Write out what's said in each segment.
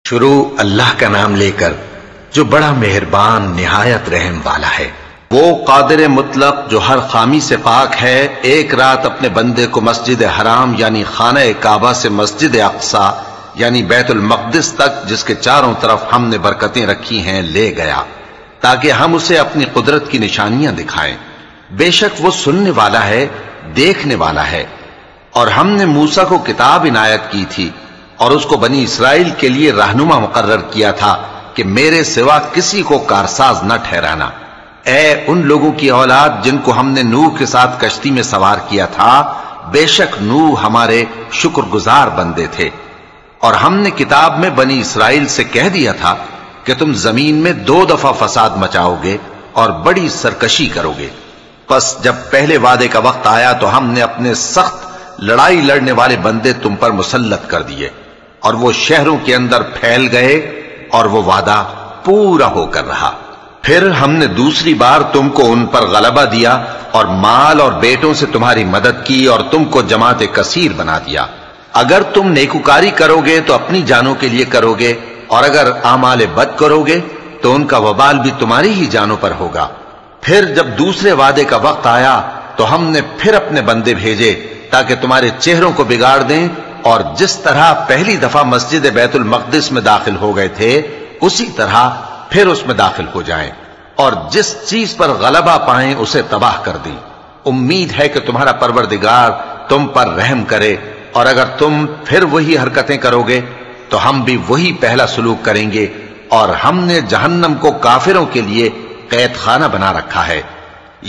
شروع اللہ کا نام لے کر جو بڑا مہربان نہایت رحم والا ہے۔ وہ قادر مطلق جو ہر خامی سے پاک ہے، ایک رات اپنے بندے کو مسجد حرام یعنی خانہ کعبہ سے مسجد اقصی یعنی بیت المقدس تک، جس کے چاروں طرف ہم نے برکتیں رکھی ہیں، لے گیا تاکہ ہم اسے اپنی قدرت کی نشانیاں دکھائیں۔ بے شک وہ سننے والا ہے، دیکھنے والا ہے۔ اور ہم نے موسیٰ کو کتاب عنایت کی تھی اور اس کو بنی اسرائیل کے لیے رہنما مقرر کیا تھا کہ میرے سوا کسی کو کارساز نہ ٹھہرانا۔ اے ان لوگوں کی اولاد جن کو ہم نے نوح کے ساتھ کشتی میں سوار کیا تھا، بے شک نوح ہمارے شکر گزار بندے تھے۔ اور ہم نے کتاب میں بنی اسرائیل سے کہہ دیا تھا کہ تم زمین میں 2 دفعہ فساد مچاؤ گے اور بڑی سرکشی کرو گے۔ پس جب پہلے وعدے کا وقت آیا تو ہم نے اپنے سخت لڑائی لڑنے والے بندے تم پر مسلط کر دیے، اور وہ شہروں کے اندر پھیل گئے اور وہ وعدہ پورا ہو کر رہا۔ پھر ہم نے دوسری بار تم کو ان پر غلبہ دیا اور مال اور بیٹوں سے تمہاری مدد کی اور تم کو جماعت کثیر بنا دیا۔ اگر تم نیکوکاری کرو گے تو اپنی جانوں کے لیے کرو گے، اور اگر اعمال بد کرو گے تو ان کا وبال بھی تمہاری ہی جانوں پر ہوگا۔ پھر جب دوسرے وعدے کا وقت آیا تو ہم نے پھر اپنے بندے بھیجے تاکہ تمہارے چہروں کو بگاڑ دیں، اور جس طرح پہلی دفعہ مسجد بیت المقدس میں داخل ہو گئے تھے اسی طرح پھر اس میں داخل ہو جائیں، اور جس چیز پر غلبہ پائیں اسے تباہ کر دیں۔ امید ہے کہ تمہارا پروردگار تم پر رحم کرے، اور اگر تم پھر وہی حرکتیں کرو گے تو ہم بھی وہی پہلا سلوک کریں گے، اور ہم نے جہنم کو کافروں کے لیے قید خانہ بنا رکھا ہے۔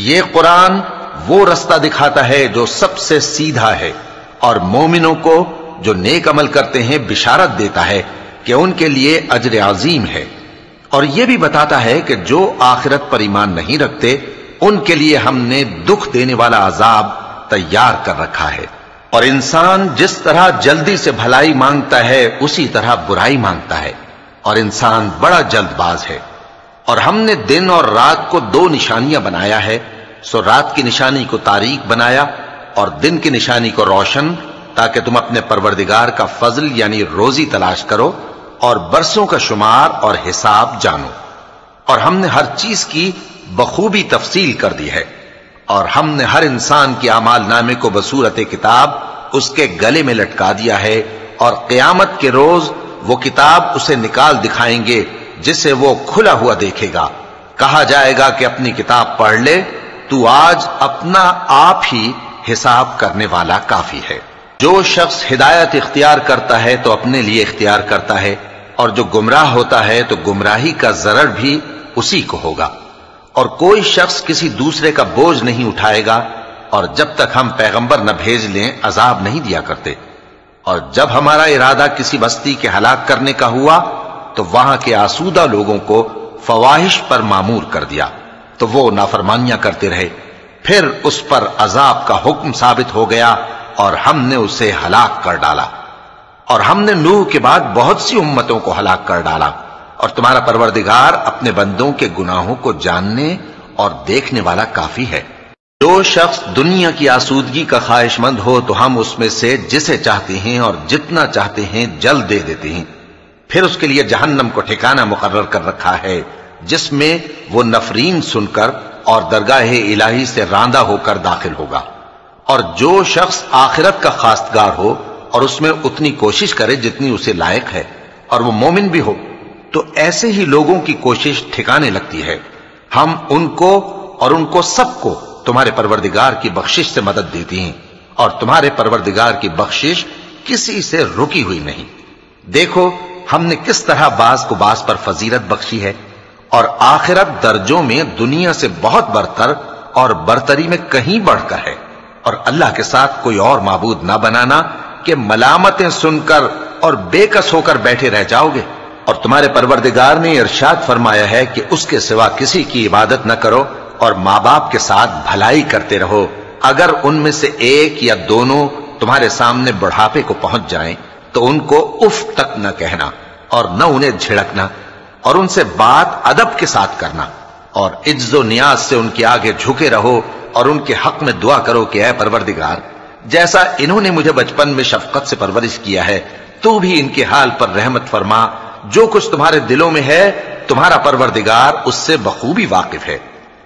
یہ قرآن وہ رستہ دکھاتا ہے جو سب سے سیدھا ہے، اور مومنوں کو جو نیک عمل کرتے ہیں بشارت دیتا ہے کہ ان کے لیے اجر عظیم ہے، اور یہ بھی بتاتا ہے کہ جو آخرت پر ایمان نہیں رکھتے ان کے لیے ہم نے دکھ دینے والا عذاب تیار کر رکھا ہے۔ اور انسان جس طرح جلدی سے بھلائی مانگتا ہے اسی طرح برائی مانگتا ہے، اور انسان بڑا جلد باز ہے۔ اور ہم نے دن اور رات کو 2 نشانیاں بنایا ہے، سو رات کی نشانی کو تاریک بنایا اور دن کی نشانی کو روشن، تاکہ تم اپنے پروردگار کا فضل یعنی روزی تلاش کرو اور برسوں کا شمار اور حساب جانو۔ اور ہم نے ہر چیز کی بخوبی تفصیل کر دی ہے، اور ہم نے ہر انسان کے اعمال نامے کو بصورت کتاب اس کے گلے میں لٹکا دیا ہے، اور قیامت کے روز وہ کتاب اسے نکال دکھائیں گے جسے وہ کھلا ہوا دیکھے گا۔ کہا جائے گا کہ اپنی کتاب پڑھ لے، تو آج اپنا آپ ہی حساب کرنے والا کافی ہے۔ جو شخص ہدایت اختیار کرتا ہے تو اپنے لیے اختیار کرتا ہے، اور جو گمراہ ہوتا ہے تو گمراہی کا ضرر بھی اسی کو ہوگا۔ اور کوئی شخص کسی دوسرے کا بوجھ نہیں اٹھائے گا، اور جب تک ہم پیغمبر نہ بھیج لیں عذاب نہیں دیا کرتے۔ اور جب ہمارا ارادہ کسی بستی کے ہلاک کرنے کا ہوا تو وہاں کے آسودہ لوگوں کو فواحش پر مامور کر دیا، تو وہ نافرمانیاں کرتے رہے۔ پھر اس پر عذاب کا حکم ثابت ہو گیا اور ہم نے اسے ہلاک کر ڈالا۔ اور ہم نے نوح کے بعد بہت سی امتوں کو ہلاک کر ڈالا، اور تمہارا پروردگار اپنے بندوں کے گناہوں کو جاننے اور دیکھنے والا کافی ہے۔ جو شخص دنیا کی آسودگی کا خواہش مند ہو تو ہم اس میں سے جسے چاہتے ہیں اور جتنا چاہتے ہیں جلد دے دیتے ہیں۔ پھر اس کے لیے جہنم کو ٹھکانہ مقرر کر رکھا ہے، جس میں وہ نفرین سن کر اور درگاہ الہی سے راندہ ہو کر داخل ہوگا۔ اور جو شخص آخرت کا خواستگار ہو اور اس میں اتنی کوشش کرے جتنی اسے لائق ہے، اور وہ مومن بھی ہو، تو ایسے ہی لوگوں کی کوشش ٹھکانے لگتی ہے۔ ہم ان کو اور ان کو سب کو تمہارے پروردگار کی بخشش سے مدد دیتی ہیں، اور تمہارے پروردگار کی بخشش کسی سے رکی ہوئی نہیں۔ دیکھو ہم نے کس طرح بعض کو بعض پر فضیلت بخشی ہے، اور آخرت درجوں میں دنیا سے بہت برتر اور برتری میں کہیں بڑھ کر ہے۔ اور اللہ کے ساتھ کوئی اور معبود نہ بنانا کہ ملامتیں سن کر اور بے کس ہو کر بیٹھے رہ جاؤ گے۔ اور تمہارے پروردگار نے ارشاد فرمایا ہے کہ اس کے سوا کسی کی عبادت نہ کرو، اور ماں باپ کے ساتھ بھلائی کرتے رہو، اگر ان میں سے ایک یا دونوں تمہارے سامنے بڑھاپے کو پہنچ جائیں تو ان کو اف تک نہ کہنا، اور نہ انہیں جھڑکنا، اور ان سے بات ادب کے ساتھ کرنا، اور عجز و نیاز سے ان کے آگے جھکے رہو، اور ان کے حق میں دعا کرو کہ اے پروردگار، جیسا انہوں نے مجھے بچپن میں شفقت سے پرورش کیا ہے تو بھی ان کے حال پر رحمت فرما، جو کچھ تمہارے دلوں میں ہے تمہارا پروردگار اس سے بخوبی واقف ہے۔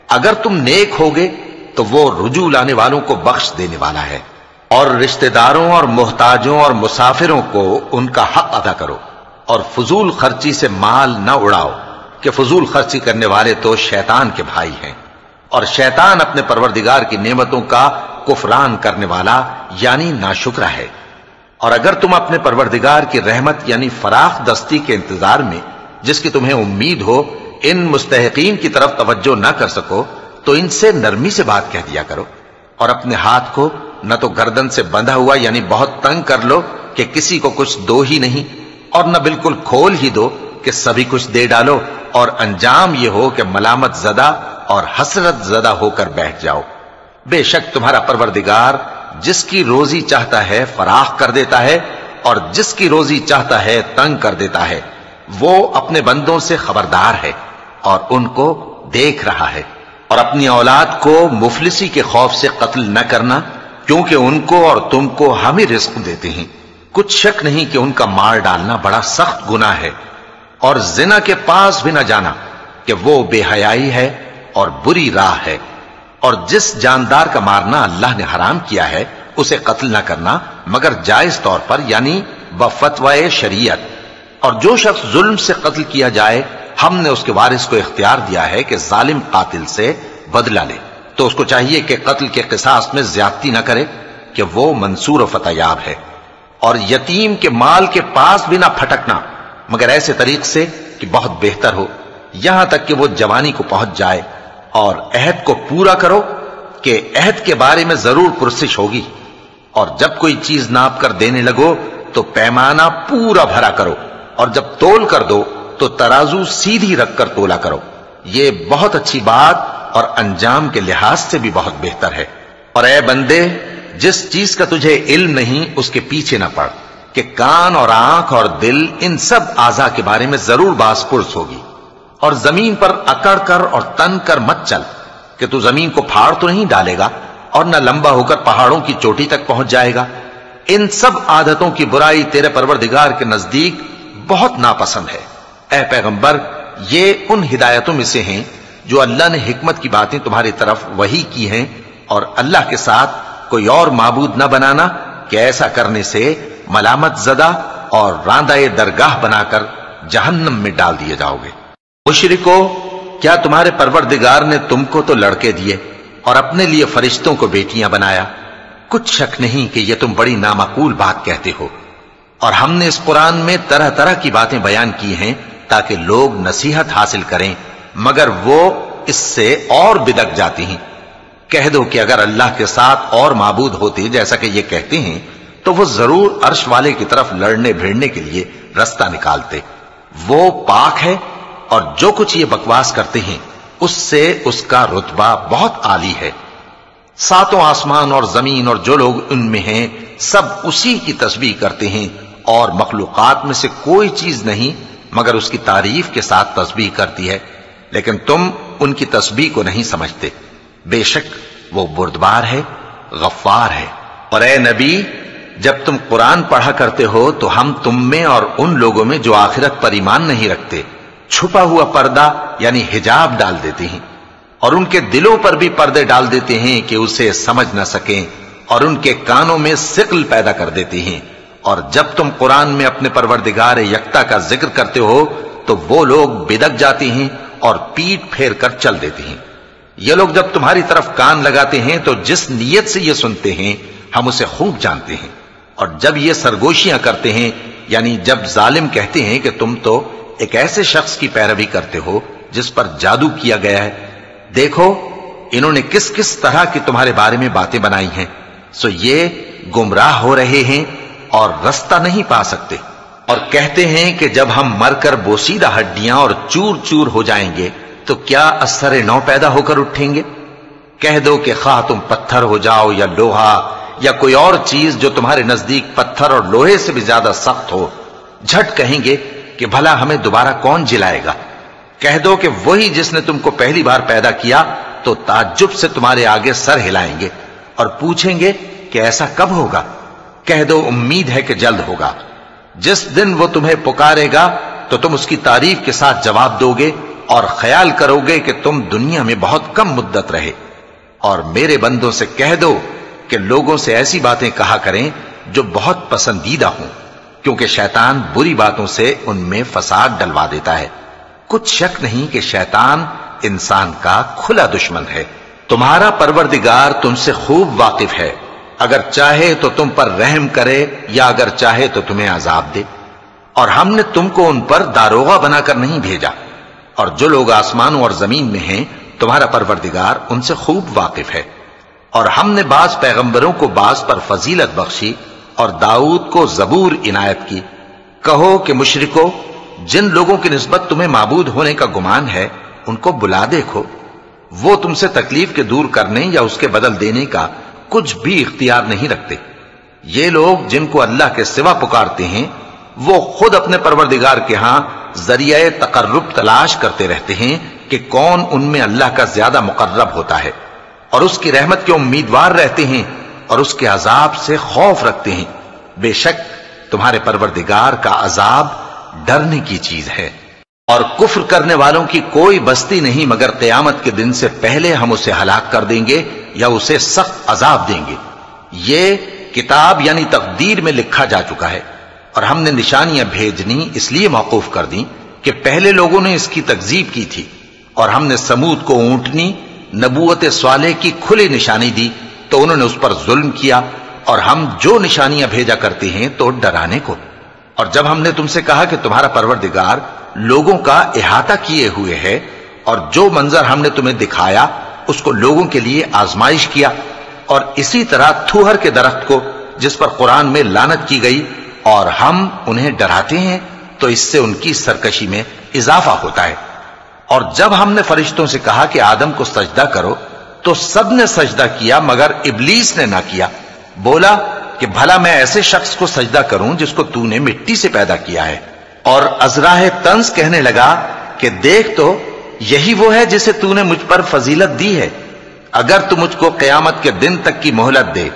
اگر تم نیک ہوگے تو وہ رجوع لانے والوں کو بخش دینے والا ہے، اور رشتہ داروں اور محتاجوں اور مسافروں کو ان کا حق ادا کرو، اور فضول خرچی سے مال نہ اڑاؤ کہ فضول خرچی کرنے والے تو شیطان کے بھائی ہیں، اور شیطان اپنے پروردگار کی نعمتوں کا کفران کرنے والا یعنی ناشکرا ہے۔ اور اگر تم اپنے پروردگار کی رحمت یعنی فراخ دستی کے انتظار میں جس کی تمہیں امید ہو ان مستحقین کی طرف توجہ نہ کر سکو تو ان سے نرمی سے بات کہہ دیا کرو، اور اپنے ہاتھ کو نہ تو گردن سے بندھا ہوا یعنی بہت تنگ کر لو کہ کسی کو کچھ دو ہی نہیں، اور نہ بالکل کھول ہی دو کہ سبھی کچھ دے ڈالو، اور انجام یہ ہو کہ ملامت زدہ اور حسرت زدہ ہو کر بیٹھ جاؤ۔ بے شک تمہارا پروردگار جس کی روزی چاہتا ہے فراخ کر دیتا ہے، اور جس کی روزی چاہتا ہے تنگ کر دیتا ہے، وہ اپنے بندوں سے خبردار ہے اور ان کو دیکھ رہا ہے۔ اور اپنی اولاد کو مفلسی کے خوف سے قتل نہ کرنا، کیونکہ ان کو اور تم کو ہم ہی رزق دیتے ہیں، کچھ شک نہیں کہ ان کا مار ڈالنا بڑا سخت گناہ ہے۔ اور زنا کے پاس بھی نہ جانا کہ وہ بے حیائی ہے اور بری راہ ہے۔ اور جس جاندار کا مارنا اللہ نے حرام کیا ہے اسے قتل نہ کرنا مگر جائز طور پر یعنی بفتوائے شریعت۔ اور جو شخص ظلم سے قتل کیا جائے ہم نے اس کے وارث کو اختیار دیا ہے کہ ظالم قاتل سے بدلہ لے، تو اس کو چاہیے کہ قتل کے قصاص میں زیادتی نہ کرے کہ وہ منصور و فتح یاب ہے۔ اور یتیم کے مال کے پاس بھی نہ پھٹکنا مگر ایسے طریق سے کہ بہت بہتر ہو، یہاں تک کہ وہ جوانی کو پہنچ جائے۔ اور عہد کو پورا کرو کہ عہد کے بارے میں ضرور پرسش ہوگی، اور جب کوئی چیز ناپ کر دینے لگو تو پیمانہ پورا بھرا کرو، اور جب تول کر دو تو ترازو سیدھی رکھ کر تولا کرو، یہ بہت اچھی بات اور انجام کے لحاظ سے بھی بہت بہتر ہے۔ اور اے بندے جس چیز کا تجھے علم نہیں اس کے پیچھے نہ پڑ کہ کان اور آنکھ اور دل ان سب اعضاء کے بارے میں ضرور باز پرس ہوگی۔ اور زمین پر اکڑ کر اور تن کر مت چل کہ تو زمین کو پھاڑ تو نہیں ڈالے گا اور نہ لمبا ہو کر پہاڑوں کی چوٹی تک پہنچ جائے گا۔ ان سب عادتوں کی برائی تیرے پروردگار کے نزدیک بہت ناپسند ہے۔ اے پیغمبر یہ ان ہدایتوں میں سے ہیں جو اللہ نے حکمت کی باتیں تمہاری طرف وحی کی ہیں، اور اللہ کے ساتھ کوئی اور معبود نہ بنانا کہ ایسا کرنے سے ملامت زدہ اور راندہ درگاہ بنا کر جہنم میں ڈال دیے جاؤ گے۔ مشرکو کیا تمہارے پروردگار نے تم کو تو لڑکے دیے اور اپنے لیے فرشتوں کو بیٹیاں بنایا؟ کچھ شک نہیں کہ یہ تم بڑی نامعقول بات کہتے ہو، اور ہم نے اس قرآن میں طرح طرح کی باتیں بیان کی ہیں تاکہ لوگ نصیحت حاصل کریں، مگر وہ اس سے اور بدک جاتی ہیں۔ کہہ دو کہ اگر اللہ کے ساتھ اور معبود ہوتے جیسا کہ یہ کہتے ہیں تو وہ ضرور عرش والے کی طرف لڑنے بھیڑنے کے لیے رستہ نکالتے، وہ پاک ہے اور جو کچھ یہ بکواس کرتے ہیں اس سے اس کا رتبہ بہت عالی ہے۔ ساتوں آسمان اور زمین اور جو لوگ ان میں ہیں سب اسی کی تسبیح کرتے ہیں، اور مخلوقات میں سے کوئی چیز نہیں مگر اس کی تعریف کے ساتھ تسبیح کرتی ہے، لیکن تم ان کی تسبیح کو نہیں سمجھتے۔ بے شک وہ بردبار ہے، غفار ہے۔ اور اے نبی جب تم قرآن پڑھا کرتے ہو تو ہم تم میں اور ان لوگوں میں جو آخرت پر ایمان نہیں رکھتے چھپا ہوا پردہ یعنی حجاب ڈال دیتے ہیں، اور ان کے دلوں پر بھی پردے ڈال دیتے ہیں کہ اسے سمجھ نہ سکیں، اور ان کے کانوں میں ثقل پیدا کر دیتے ہیں۔ اور جب تم قرآن میں اپنے پروردگار یکتا کا ذکر کرتے ہو تو وہ لوگ بدک جاتے ہیں اور پیٹ پھیر کر چل دیتے ہیں۔ یہ لوگ جب تمہاری طرف کان لگاتے ہیں تو جس نیت سے یہ سنتے ہیں ہم اسے خوب جانتے ہیں، اور جب یہ سرگوشیاں کرتے ہیں یعنی جب ظالم کہتے ہیں کہ تم تو ایک ایسے شخص کی پیروی کرتے ہو جس پر جادو کیا گیا ہے، دیکھو انہوں نے کس کس طرح کی تمہارے بارے میں باتیں بنائی ہیں، سو یہ گمراہ ہو رہے ہیں اور رستہ نہیں پا سکتے۔ اور کہتے ہیں کہ جب ہم مر کر بوسیدہ ہڈیاں اور چور چور ہو جائیں گے تو کیا اثر نو پیدا ہو کر اٹھیں گے؟ کہہ دو کہ خواہ تم پتھر ہو جاؤ یا لوہا یا کوئی اور چیز جو تمہارے نزدیک پتھر اور لوہے سے بھی زیادہ سخت ہو، جھٹ کہیں گے کہ بھلا ہمیں دوبارہ کون جلائے گا؟ کہہ دو کہ وہی جس نے تم کو پہلی بار پیدا کیا تو تعجب سے تمہارے آگے سر ہلائیں گے اور پوچھیں گے کہ ایسا کب ہوگا؟ کہہ دو امید ہے کہ جلد ہوگا۔ جس دن وہ تمہیں پکارے گا تو تم اس کی تعریف کے ساتھ جواب دو گے اور خیال کرو گے کہ تم دنیا میں بہت کم مدت رہے۔ اور میرے بندوں سے کہہ دو کہ لوگوں سے ایسی باتیں کہا کریں جو بہت پسندیدہ ہوں، کیونکہ شیطان بری باتوں سے ان میں فساد ڈلوا دیتا ہے۔ کچھ شک نہیں کہ شیطان انسان کا کھلا دشمن ہے۔ تمہارا پروردگار تم سے خوب واقف ہے، اگر چاہے تو تم پر رحم کرے یا اگر چاہے تو تمہیں عذاب دے۔ اور ہم نے تم کو ان پر داروغہ بنا کر نہیں بھیجا، اور جو لوگ آسمانوں اور زمین میں ہیں تمہارا پروردگار ان سے خوب واقف ہے۔ اور ہم نے بعض پیغمبروں کو بعض پر فضیلت بخشی اور داؤد کو زبور عنایت کی۔ کہو کہ مشرکو، جن لوگوں کی نسبت تمہیں معبود ہونے کا گمان ہے ان کو بلا دیکھو، وہ تم سے تکلیف کے دور کرنے یا اس کے بدل دینے کا کچھ بھی اختیار نہیں رکھتے۔ یہ لوگ جن کو اللہ کے سوا پکارتے ہیں وہ خود اپنے پروردگار کے ہاں ذریعہ تقرب تلاش کرتے رہتے ہیں کہ کون ان میں اللہ کا زیادہ مقرب ہوتا ہے، اور اس کی رحمت کے امیدوار رہتے ہیں اور اس کے عذاب سے خوف رکھتے ہیں۔ بے شک تمہارے پروردگار کا عذاب ڈرنے کی چیز ہے۔ اور کفر کرنے والوں کی کوئی بستی نہیں مگر قیامت کے دن سے پہلے ہم اسے ہلاک کر دیں گے یا اسے سخت عذاب دیں گے۔ یہ کتاب یعنی تقدیر میں لکھا جا چکا ہے، اور ہم نے نشانیاں بھیجنی اس لیے موقوف کر دیں کہ پہلے لوگوں نے اس کی تکذیب کی تھی، اور ہم نے سمود کو اونٹنی نبوت صالح کی کھلی نشانی دی تو انہوں نے اس پر ظلم کیا، اور ہم جو نشانیاں بھیجا کرتے ہیں تو ڈرانے کو۔ اور جب ہم نے تم سے کہا کہ تمہارا پروردگار لوگوں کا احاطہ کیے ہوئے ہے، اور جو منظر ہم نے تمہیں دکھایا اس کو لوگوں کے لیے آزمائش کیا، اور اسی طرح تھوہر کے درخت کو جس پر قرآن میں لعنت کی گئی، اور ہم انہیں ڈراتے ہیں تو اس سے ان کی سرکشی میں اضافہ ہوتا ہے۔ اور جب ہم نے فرشتوں سے کہا کہ آدم کو سجدہ کرو تو سب نے سجدہ کیا مگر ابلیس نے نہ کیا، بولا کہ بھلا میں ایسے شخص کو سجدہ کروں جس کو تو نے مٹی سے پیدا کیا ہے۔ اور ازراہ طنز کہنے لگا کہ دیکھ تو یہی وہ ہے جسے تو نے مجھ پر فضیلت دی ہے، اگر تو مجھ کو قیامت کے دن تک کی مہلت دے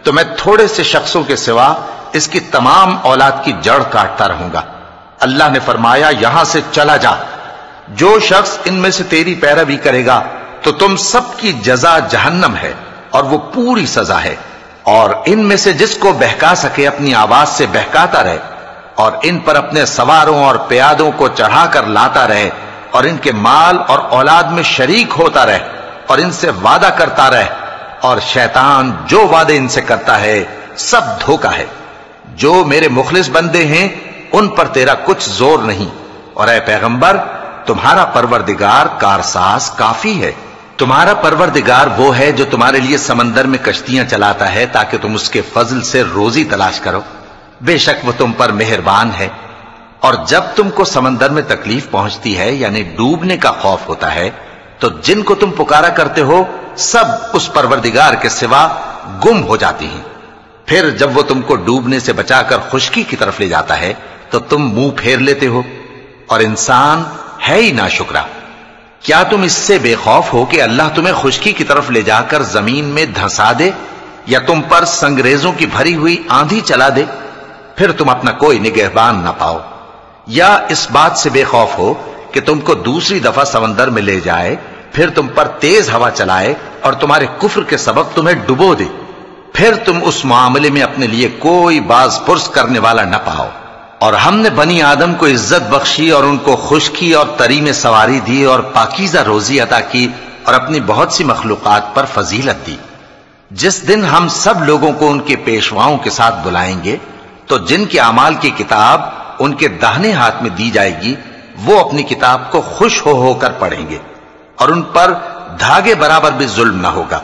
تو میں تھوڑے سے شخصوں کے سوا اس کی تمام اولاد کی جڑ کاٹتا رہوں گا۔ اللہ نے فرمایا یہاں سے چلا جا، جو شخص ان میں سے تیری پیروی کرے گا تو تم سب کی جزا جہنم ہے اور وہ پوری سزا ہے، اور ان میں سے جس کو بہکا سکے اپنی آواز سے بہکاتا رہے، اور ان پر اپنے سواروں اور پیادوں کو چڑھا کر لاتا رہے، اور ان کے مال اور اولاد میں شریک ہوتا رہے، اور ان سے وعدہ کرتا رہے، اور شیطان جو وعدے ان سے کرتا ہے سب دھوکہ ہے۔ جو میرے مخلص بندے ہیں ان پر تیرا کچھ زور نہیں، اور اے پیغمبر تمہارا پروردگار کارساز کافی ہے۔ تمہارا پروردگار وہ ہے جو تمہارے لیے سمندر میں کشتیاں چلاتا ہے تاکہ تم اس کے فضل سے روزی تلاش کرو، بے شک وہ تم پر مہربان ہے۔ اور جب تم کو سمندر میں تکلیف پہنچتی ہے یعنی ڈوبنے کا خوف ہوتا ہے تو جن کو تم پکارا کرتے ہو سب اس پروردگار کے سوا گم ہو جاتی ہیں۔ پھر جب وہ تم کو ڈوبنے سے بچا کر خشکی کی طرف لے جاتا ہے تو تم منہ پھیر لیتے ہو، اور انسان ہے ہی ناشکرا۔ کیا تم اس سے بے خوف ہو کہ اللہ تمہیں خشکی کی طرف لے جا کر زمین میں دھنسا دے یا تم پر سنگریزوں کی بھری ہوئی آندھی چلا دے، پھر تم اپنا کوئی نگہبان نہ پاؤ؟ یا اس بات سے بے خوف ہو کہ تم کو دوسری دفعہ سمندر میں لے جائے، پھر تم پر تیز ہوا چلائے اور تمہارے کفر کے سبب تمہیں ڈبو دے، پھر تم اس معاملے میں اپنے لیے کوئی باز پرس کرنے والا نہ پاؤ؟ اور ہم نے بنی آدم کو عزت بخشی اور ان کو خشکی اور تری میں سواری دی اور پاکیزہ روزی عطا کی اور اپنی بہت سی مخلوقات پر فضیلت دی۔ جس دن ہم سب لوگوں کو ان کے پیشواؤں کے ساتھ بلائیں گے تو جن کے اعمال کی کتاب ان کے داہنے ہاتھ میں دی جائے گی وہ اپنی کتاب کو خوش ہو کر پڑھیں گے، اور ان پر دھاگے برابر بھی ظلم نہ ہوگا۔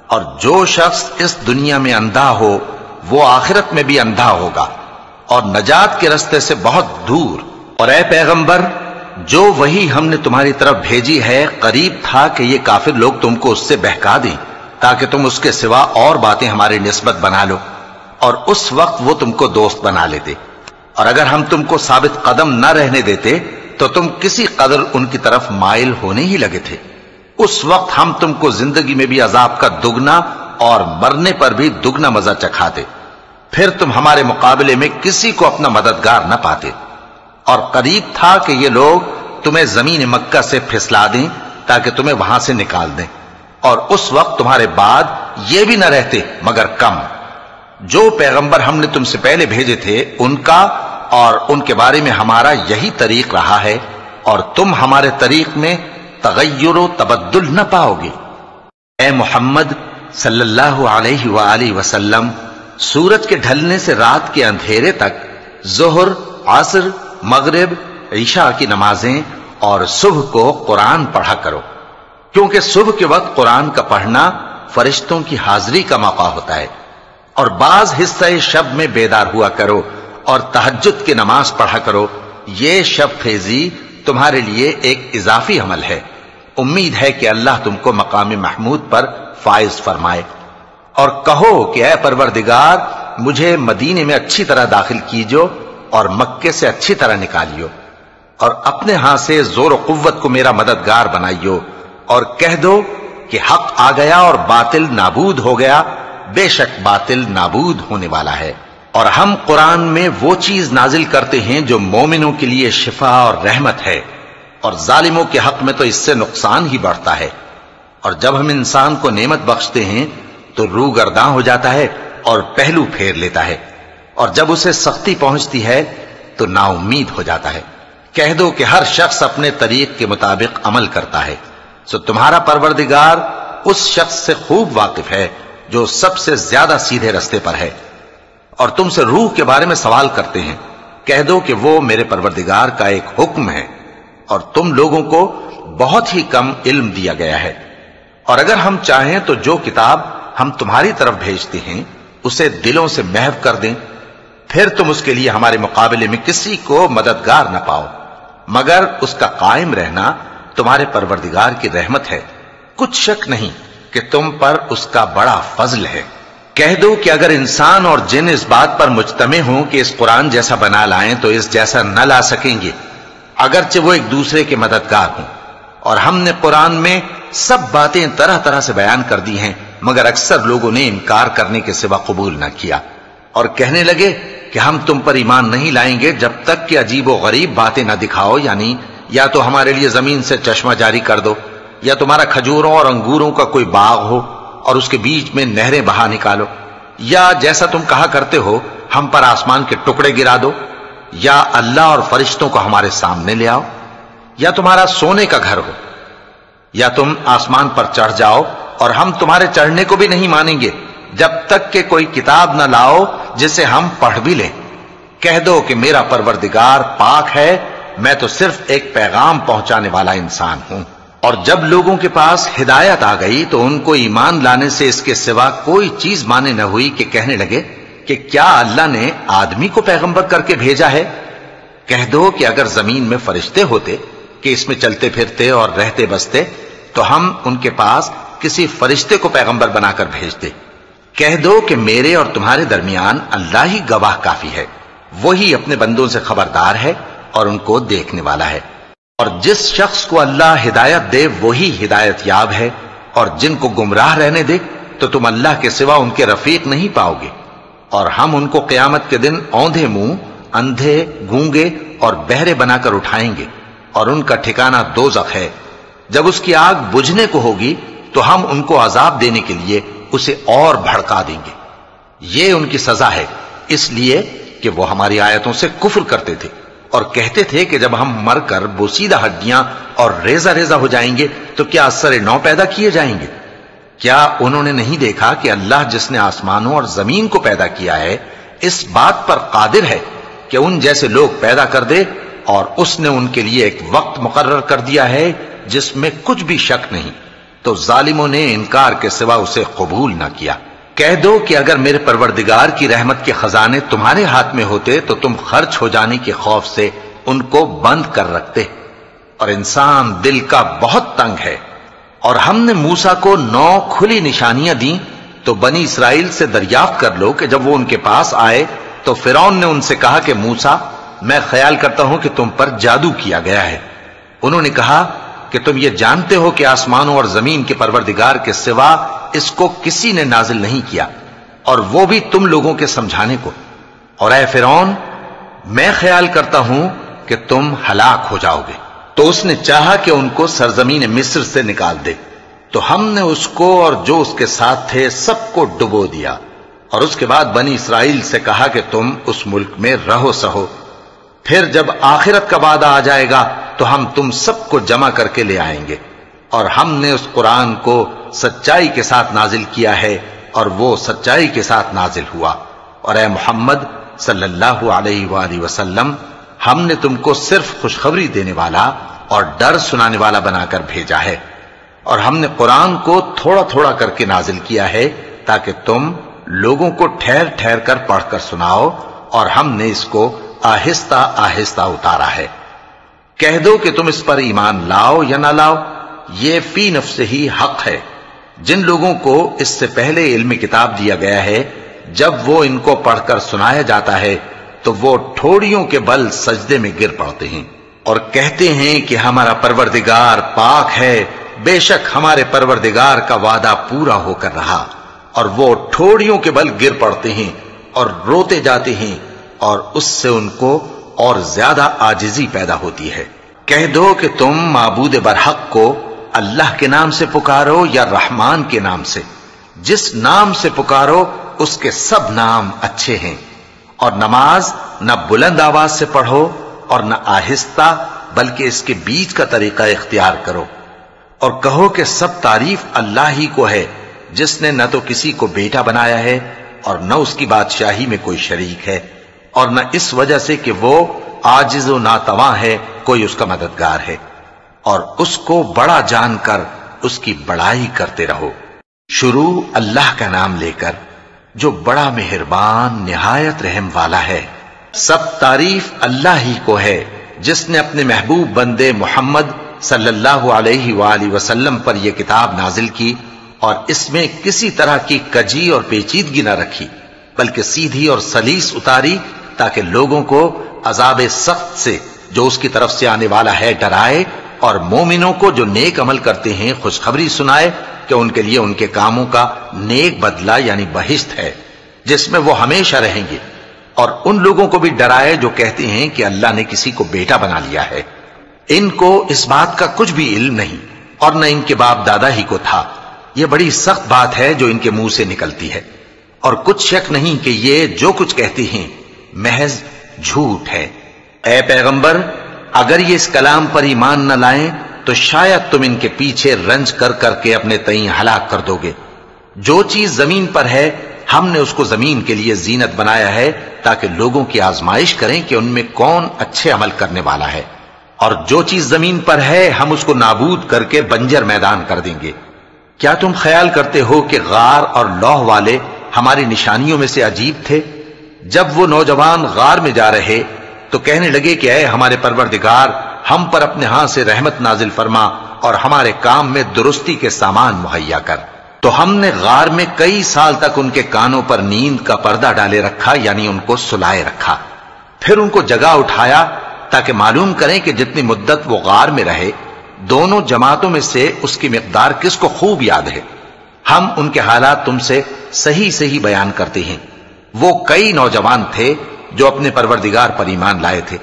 اور جو شخص اس دنیا میں اندھا ہو وہ آخرت میں بھی اندھا ہوگا اور نجات کے رستے سے بہت دور۔ اور اے پیغمبر جو وہی ہم نے تمہاری طرف بھیجی ہے قریب تھا کہ یہ کافر لوگ تم کو اس سے بہکا دیں تاکہ تم اس کے سوا اور باتیں ہماری نسبت بنا لو، اور اس وقت وہ تم کو دوست بنا لیتے، اور اگر ہم تم کو ثابت قدم نہ رہنے دیتے تو تم کسی قدر ان کی طرف مائل ہونے ہی لگے تھے۔ اس وقت ہم تم کو زندگی میں بھی عذاب کا دگنا اور مرنے پر بھی دگنا مزہ چکھاتے، پھر تم ہمارے مقابلے میں کسی کو اپنا مددگار نہ پاتے۔ اور قریب تھا کہ یہ لوگ تمہیں زمین مکہ سے پھسلا دیں تاکہ تمہیں وہاں سے نکال دیں، اور اس وقت تمہارے بعد یہ بھی نہ رہتے مگر کم۔ جو پیغمبر ہم نے تم سے پہلے بھیجے تھے ان کا اور ان کے بارے میں ہمارا یہی طریق رہا ہے، اور تم ہمارے طریق میں تغیر و تبدل نہ پاؤ گے۔ اے محمد صلی اللہ علیہ وآلہ وسلم، سورج کے ڈھلنے سے رات کے اندھیرے تک ظہر، عصر، مغرب، عشاء کی نمازیں اور صبح کو قرآن پڑھا کرو، کیونکہ صبح کے وقت قرآن کا پڑھنا فرشتوں کی حاضری کا موقع ہوتا ہے، اور بعض حصہ شب میں بیدار ہوا کرو اور تہجد کی نماز پڑھا کرو۔ یہ شب خیزی تمہارے لیے ایک اضافی عمل ہے، امید ہے کہ اللہ تم کو مقام محمود پر فائز فرمائے۔ اور کہو کہ اے پروردگار، مجھے مدینے میں اچھی طرح داخل کیجو اور مکے سے اچھی طرح نکالیو، اور اپنے ہاں سے زور و قوت کو میرا مددگار بنائیو، اور کہہ دو کہ حق آ گیا اور باطل نابود ہو گیا، بے شک باطل نابود ہونے والا ہے۔ اور ہم قرآن میں وہ چیز نازل کرتے ہیں جو مومنوں کے لیے شفا اور رحمت ہے، اور ظالموں کے حق میں تو اس سے نقصان ہی بڑھتا ہے۔ اور جب ہم انسان کو نعمت بخشتے ہیں تو روح گرداں ہو جاتا ہے اور پہلو پھیر لیتا ہے، اور جب اسے سختی پہنچتی ہے تو نا امید ہو جاتا ہے۔ کہہ دو کہ ہر شخص اپنے طریق کے مطابق عمل کرتا ہے، سو تمہارا پروردگار اس شخص سے خوب واقف ہے جو سب سے زیادہ سیدھے رستے پر ہے۔ اور تم سے روح کے بارے میں سوال کرتے ہیں، کہہ دو کہ وہ میرے پروردگار کا ایک حکم ہے، اور تم لوگوں کو بہت ہی کم علم دیا گیا ہے۔ اور اگر ہم چاہیں تو جو کتاب ہم تمہاری طرف بھیجتے ہیں اسے دلوں سے محو کر دیں، پھر تم اس کے لیے ہمارے مقابلے میں کسی کو مددگار نہ پاؤ، مگر اس کا قائم رہنا تمہارے پروردگار کی رحمت ہے، کچھ شک نہیں کہ تم پر اس کا بڑا فضل ہے۔ کہہ دو کہ اگر انسان اور جن اس بات پر مجتمع ہوں کہ اس قرآن جیسا بنا لائیں تو اس جیسا نہ لا سکیں گے، اگرچہ وہ ایک دوسرے کے مددگار ہوں۔ اور ہم نے قرآن میں سب باتیں طرح طرح سے بیان کر دی ہیں، مگر اکثر لوگوں نے انکار کرنے کے سوا قبول نہ کیا، اور کہنے لگے کہ ہم تم پر ایمان نہیں لائیں گے جب تک کہ عجیب و غریب باتیں نہ دکھاؤ، یعنی یا تو ہمارے لیے زمین سے چشمہ جاری کر دو، یا تمہارا کھجوروں اور انگوروں کا کوئی باغ ہو اور اس کے بیچ میں نہریں بہا نکالو، یا جیسا تم کہا کرتے ہو ہم پر آسمان کے ٹکڑے گرا دو، یا اللہ اور فرشتوں کو ہمارے سامنے لے آؤ، یا تمہارا سونے کا گھر ہو، یا تم آسمان پر چڑھ جاؤ اور ہم تمہارے چڑھنے کو بھی نہیں مانیں گے جب تک کہ کوئی کتاب نہ لاؤ جسے ہم پڑھ بھی لیں۔ کہہ دو کہ میرا پروردگار پاک ہے، میں تو صرف ایک پیغام پہنچانے والا انسان ہوں۔ اور جب لوگوں کے پاس ہدایت آ گئی تو ان کو ایمان لانے سے اس کے سوا کوئی چیز مانے نہ ہوئی کہ کہنے لگے کہ کیا اللہ نے آدمی کو پیغمبر کر کے بھیجا ہے؟ کہہ دو کہ اگر زمین میں فرشتے ہوتے کہ اس میں چلتے پھرتے اور رہتے بستے تو ہم ان کے پاس کسی فرشتے کو پیغمبر بنا کر بھیجتے۔ کہہ دو کہ میرے اور تمہارے درمیان اللہ ہی گواہ کافی ہے، وہی اپنے بندوں سے خبردار ہے اور ان کو دیکھنے والا ہے۔ اور جس شخص کو اللہ ہدایت دے وہی ہدایت یاب ہے، اور جن کو گمراہ رہنے دے تو تم اللہ کے سوا ان کے رفیق نہیں پاؤ گے۔ اور ہم ان کو قیامت کے دن اوندھے منہ، اندھے، گونگے اور بہرے بنا کر اٹھائیں گے، اور ان کا ٹھکانہ دوزخ ہے۔ جب اس کی آگ بجھنے کو ہوگی تو ہم ان کو عذاب دینے کے لیے اسے اور بھڑکا دیں گے۔ یہ ان کی سزا ہے، اس لیے کہ وہ ہماری آیتوں سے کفر کرتے تھے اور کہتے تھے کہ جب ہم مر کر بوسیدہ ہڈیاں اور ریزہ ریزہ ہو جائیں گے تو کیا اثر نو پیدا کیے جائیں گے؟ کیا انہوں نے نہیں دیکھا کہ اللہ جس نے آسمانوں اور زمین کو پیدا کیا ہے اس بات پر قادر ہے کہ ان جیسے لوگ پیدا کر دے، اور اس نے ان کے لیے ایک وقت مقرر کر دیا ہے جس میں کچھ بھی شک نہیں، تو ظالموں نے انکار کے سوا اسے قبول نہ کیا۔ کہہ دو کہ اگر میرے پروردگار کی رحمت کے خزانے تمہارے ہاتھ میں ہوتے تو تم خرچ ہو جانے کے خوف سے ان کو بند کر رکھتے، اور انسان دل کا بہت تنگ ہے۔ اور ہم نے موسیٰ کو 9 کھلی نشانیاں دیں تو بنی اسرائیل سے دریافت کر لو کہ جب وہ ان کے پاس آئے تو فرعون نے ان سے کہا کہ موسیٰ، میں خیال کرتا ہوں کہ تم پر جادو کیا گیا ہے۔ انہوں نے کہا کہ تم یہ جانتے ہو کہ آسمانوں اور زمین کے پروردگار کے سوا اس کو کسی نے نازل نہیں کیا، اور وہ بھی تم لوگوں کے سمجھانے کو۔ اور اے فرعون، میں خیال کرتا ہوں کہ تم ہلاک ہو جاؤ گے۔ تو اس نے چاہا کہ ان کو سرزمین مصر سے نکال دے، تو ہم نے اس کو اور جو اس کے ساتھ تھے سب کو ڈبو دیا، اور اس کے بعد بنی اسرائیل سے کہا کہ تم اس ملک میں رہو سہو، پھر جب آخرت کا وعدہ آ جائے گا تو ہم تم سب کو جمع کر کے لے آئیں گے۔ اور ہم نے اس قرآن کو سچائی کے ساتھ نازل کیا ہے، اور وہ سچائی کے ساتھ نازل ہوا۔ اور اے محمد صلی اللہ علیہ وآلہ وسلم، ہم نے تم کو صرف خوشخبری دینے والا اور ڈر سنانے والا بنا کر بھیجا ہے، اور ہم نے قرآن کو تھوڑا تھوڑا کر کے نازل کیا ہے تاکہ تم لوگوں کو ٹھہر ٹھہر کر پڑھ کر سناؤ، اور ہم نے اس کو آہستہ آہستہ اتارا ہے۔ کہہ دو کہ تم اس پر ایمان لاؤ یا نہ لاؤ، یہ فی نفسہ ہی حق ہے۔ جن لوگوں کو اس سے پہلے علم کتاب دیا گیا ہے، جب وہ ان کو پڑھ کر سنایا جاتا ہے تو وہ ٹھوڑیوں کے بل سجدے میں گر پڑتے ہیں اور کہتے ہیں کہ ہمارا پروردگار پاک ہے، بے شک ہمارے پروردگار کا وعدہ پورا ہو کر رہا، اور وہ ٹھوڑیوں کے بل گر پڑتے ہیں اور روتے جاتے ہیں، اور اس سے ان کو اور زیادہ عاجزی پیدا ہوتی ہے۔ کہہ دو کہ تم معبود برحق کو اللہ کے نام سے پکارو یا رحمان کے نام سے، جس نام سے پکارو اس کے سب نام اچھے ہیں، اور نماز نہ بلند آواز سے پڑھو اور نہ آہستہ، بلکہ اس کے بیچ کا طریقہ اختیار کرو، اور کہو کہ سب تعریف اللہ ہی کو ہے، جس نے نہ تو کسی کو بیٹا بنایا ہے اور نہ اس کی بادشاہی میں کوئی شریک ہے، اور نہ اس وجہ سے کہ وہ عاجز و ناتواں ہے کوئی اس کا مددگار ہے، اور اس کو بڑا جان کر اس کی بڑائی کرتے رہو۔ شروع اللہ کا نام لے کر جو بڑا مہربان نہایت رحم والا ہے۔ سب تعریف اللہ ہی کو ہے جس نے اپنے محبوب بندے محمد صلی اللہ علیہ وآلہ وسلم پر یہ کتاب نازل کی، اور اس میں کسی طرح کی کجی اور پیچیدگی نہ رکھی، بلکہ سیدھی اور سلیس اتاری تاکہ لوگوں کو عذاب سخت سے جو اس کی طرف سے آنے والا ہے ڈرائے، اور مومنوں کو جو نیک عمل کرتے ہیں خوشخبری سنائے کہ ان کے لیے ان کے کاموں کا نیک بدلہ یعنی بہشت ہے جس میں وہ ہمیشہ رہیں گے، اور ان لوگوں کو بھی ڈرائے جو کہتے ہیں کہ اللہ نے کسی کو بیٹا بنا لیا ہے۔ ان کو اس بات کا کچھ بھی علم نہیں، اور نہ ان کے باپ دادا ہی کو تھا۔ یہ بڑی سخت بات ہے جو ان کے منہ سے نکلتی ہے، اور کچھ شک نہیں کہ یہ جو کچھ کہتے ہیں محض جھوٹ ہے۔ اے پیغمبر، اگر یہ اس کلام پر ایمان نہ لائیں تو شاید تم ان کے پیچھے رنج کر کر کے اپنے تئیں ہلاک کر دو گے۔ جو چیز زمین پر ہے ہم نے اس کو زمین کے لیے زینت بنایا ہے تاکہ لوگوں کی آزمائش کریں کہ ان میں کون اچھے عمل کرنے والا ہے، اور جو چیز زمین پر ہے ہم اس کو نابود کر کے بنجر میدان کر دیں گے۔ کیا تم خیال کرتے ہو کہ غار اور لوح والے ہماری نشانیوں میں سے عجیب تھے؟ جب وہ نوجوان غار میں جا رہے تو کہنے لگے کہ اے ہمارے پروردگار، ہم پر اپنے ہاں سے رحمت نازل فرما اور ہمارے کام میں درستی کے سامان مہیا کر۔ تو ہم نے غار میں کئی سال تک ان کے کانوں پر نیند کا پردہ ڈالے رکھا، یعنی ان کو سلائے رکھا، پھر ان کو جگا اٹھایا تاکہ معلوم کریں کہ جتنی مدت وہ غار میں رہے دونوں جماعتوں میں سے اس کی مقدار کس کو خوب یاد ہے۔ ہم ان کے حالات تم سے صحیح صحیح بیان کرتے ہیں۔ وہ کئی نوجوان تھے جو اپنے پروردگار پر ایمان لائے تھے،